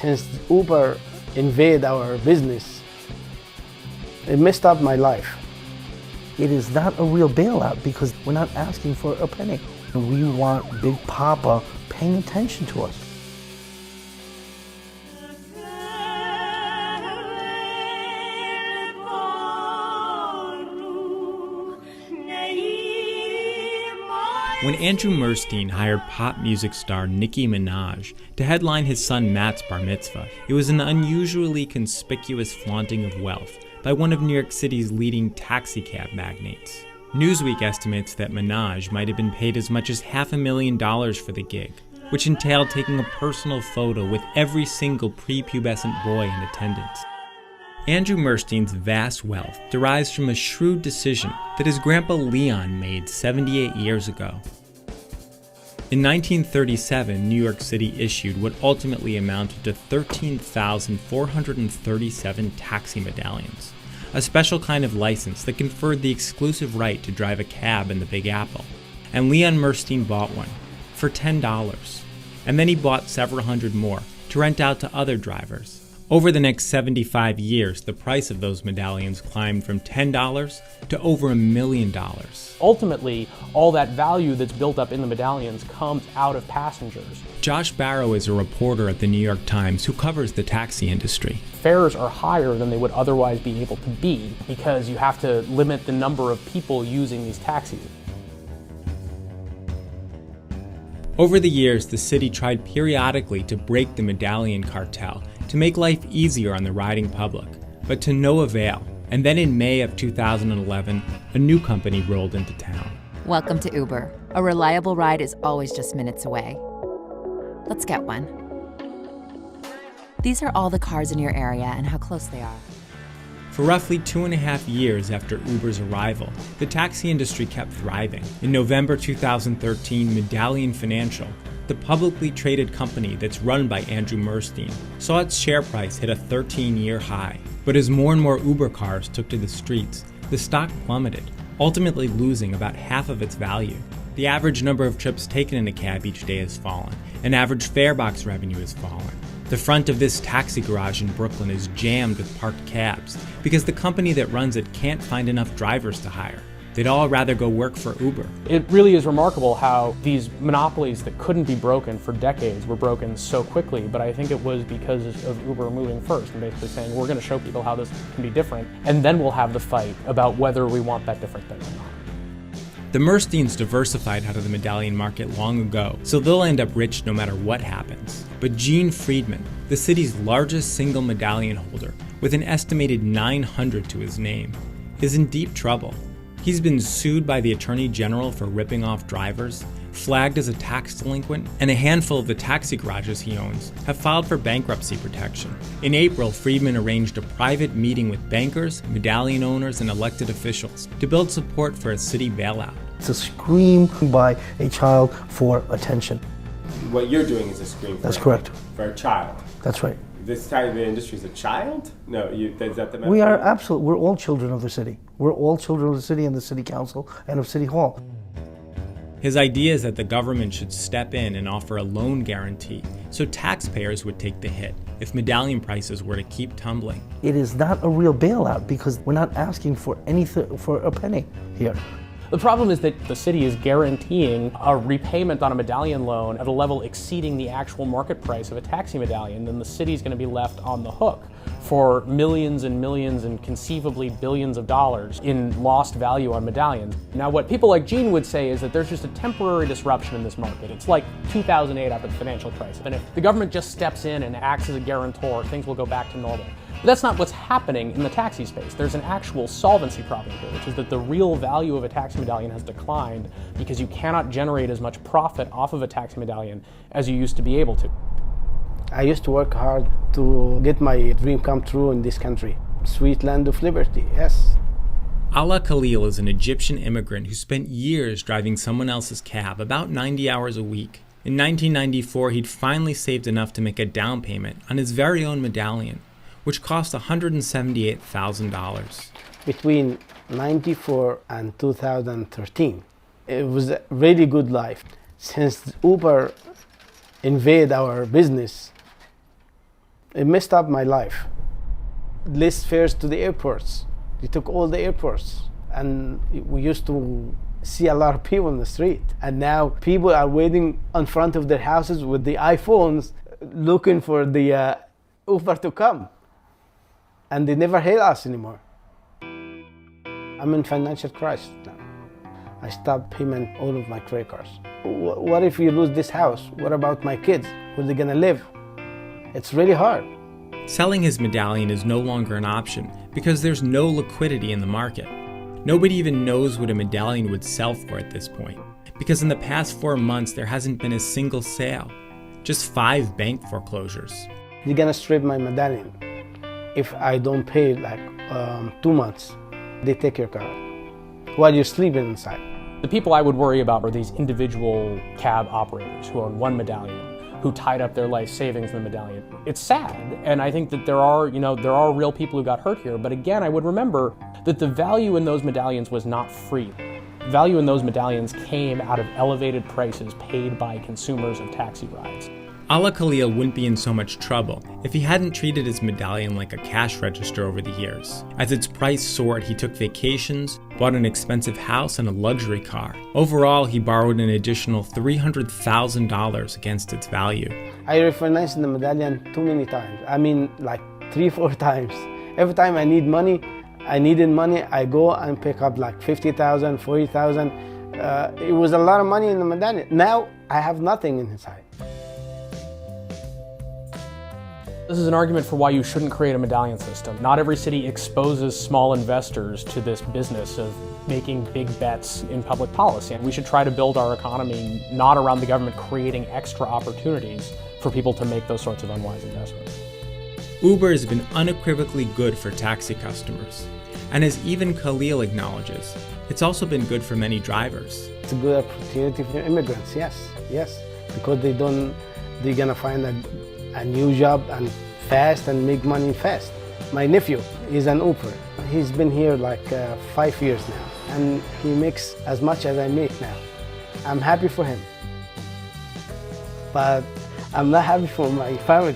Since Uber invaded our business, it messed up my life. It is not a real bailout because we're not asking for a penny. We want Big Papa paying attention to us. When Andrew Murstein hired pop music star Nicki Minaj to headline his son Matt's bar mitzvah, it was an unusually conspicuous flaunting of wealth by one of New York City's leading taxicab magnates. Newsweek estimates that Minaj might have been paid as much as $500,000 for the gig, which entailed taking a personal photo with every single prepubescent boy in attendance. Andrew Murstein's vast wealth derives from a shrewd decision that his grandpa Leon made 78 years ago. In 1937, New York City issued what ultimately amounted to 13,437 taxi medallions, a special kind of license that conferred the exclusive right to drive a cab in the Big Apple. And Leon Murstein bought one for $10. And then he bought several hundred more to rent out to other drivers. Over the next 75 years, the price of those medallions climbed from $10 to over $1 million. Ultimately, all that value that's built up in the medallions comes out of passengers. Josh Barrow is a reporter at the New York Times who covers the taxi industry. Fares are higher than they would otherwise be able to be because you have to limit the number of people using these taxis. Over the years, the city tried periodically to break the medallion cartel to make life easier on the riding public, but to no avail. And then in May of 2011, a new company rolled into town. Welcome to Uber. A reliable ride is always just minutes away. Let's get one. These are all the cars in your area and how close they are. For roughly 2.5 years after Uber's arrival, the taxi industry kept thriving. In November 2013, Medallion Financial, the publicly traded company that's run by Andrew Murstein, saw its share price hit a 13-year high. But as more and more Uber cars took to the streets, the stock plummeted, ultimately losing about half of its value. The average number of trips taken in a cab each day has fallen, and average fare box revenue has fallen. The front of this taxi garage in Brooklyn is jammed with parked cabs because the company that runs it can't find enough drivers to hire. They'd all rather go work for Uber. It really is remarkable how these monopolies that couldn't be broken for decades were broken so quickly, but I think it was because of Uber moving first and basically saying, we're going to show people how this can be different, and then we'll have the fight about whether we want that different thing or not. The Mursteins diversified out of the medallion market long ago, so they'll end up rich no matter what happens. But Gene Friedman, the city's largest single medallion holder, with an estimated 900 to his name, is in deep trouble. He's been sued by the Attorney General for ripping off drivers, flagged as a tax delinquent, and a handful of the taxi garages he owns have filed for bankruptcy protection. In April, Friedman arranged a private meeting with bankers, medallion owners, and elected officials to build support for a city bailout. It's a scream by a child for attention. What you're doing is a scream for That's correct. For a child. That's right. This side of the industry is a child? No, is that the message? We are absolutely, we're all children of the city. We're all children of the city and the city council and of City Hall. His idea is that the government should step in and offer a loan guarantee so taxpayers would take the hit if medallion prices were to keep tumbling. It is not a real bailout because we're not asking for anything, for a penny here. The problem is that the city is guaranteeing a repayment on a medallion loan at a level exceeding the actual market price of a taxi medallion. Then the city is going to be left on the hook for millions and millions and conceivably billions of dollars in lost value on medallions. Now, what people like Gene would say is that there's just a temporary disruption in this market. It's like 2008 after the financial crisis. And if the government just steps in and acts as a guarantor, things will go back to normal. But that's not what's happening in the taxi space. There's an actual solvency problem here, which is that the real value of a taxi medallion has declined because you cannot generate as much profit off of a taxi medallion as you used to be able to. I used to work hard to get my dream come true in this country. Sweet land of liberty, yes. Ala Khalil is an Egyptian immigrant who spent years driving someone else's cab, about 90 hours a week. In 1994, he'd finally saved enough to make a down payment on his very own medallion, which cost $178,000. Between 94 and 2013, it was a really good life. Since Uber invaded our business, It messed up my life. Less fares to the airports. They took all the airports. And we used to see a lot of people in the street. And now people are waiting in front of their houses with the iPhones looking for the Uber to come. And they never hail us anymore. I'm in financial crisis now. I stopped paying all of my credit cards. What if we lose this house? What about my kids? Where are they gonna live? It's really hard. Selling his medallion is no longer an option because there's no liquidity in the market. Nobody even knows what a medallion would sell for at this point, because in the past 4 months there hasn't been a single sale, just 5 bank foreclosures. They're gonna strip my medallion. If I don't pay like 2 months, they take your car while you're sleeping inside. The people I would worry about are these individual cab operators who own one medallion, who tied up their life savings in the medallion. It's sad, and I think that there are real people who got hurt here, but again, I would remember that the value in those medallions was not free. Value in those medallions came out of elevated prices paid by consumers of taxi rides. Ala Khalil wouldn't be in so much trouble if he hadn't treated his medallion like a cash register over the years. As its price soared, he took vacations, bought an expensive house and a luxury car. Overall, he borrowed an additional $300,000 against its value. I refinanced the medallion too many times. I mean, like 3-4 times. Every time I needed money, I go and pick up like 50,000, 40,000. It was a lot of money in the medallion. Now I have nothing inside. This is an argument for why you shouldn't create a medallion system. Not every city exposes small investors to this business of making big bets in public policy. And we should try to build our economy not around the government creating extra opportunities for people to make those sorts of unwise investments. Uber has been unequivocally good for taxi customers. And as even Khalil acknowledges, it's also been good for many drivers. It's a good opportunity for immigrants, yes. Because they're gonna find a new job and fast and make money fast. My nephew is an Uber. He's been here like 5 years now, and he makes as much as I make now. I'm happy for him, but I'm not happy for my family.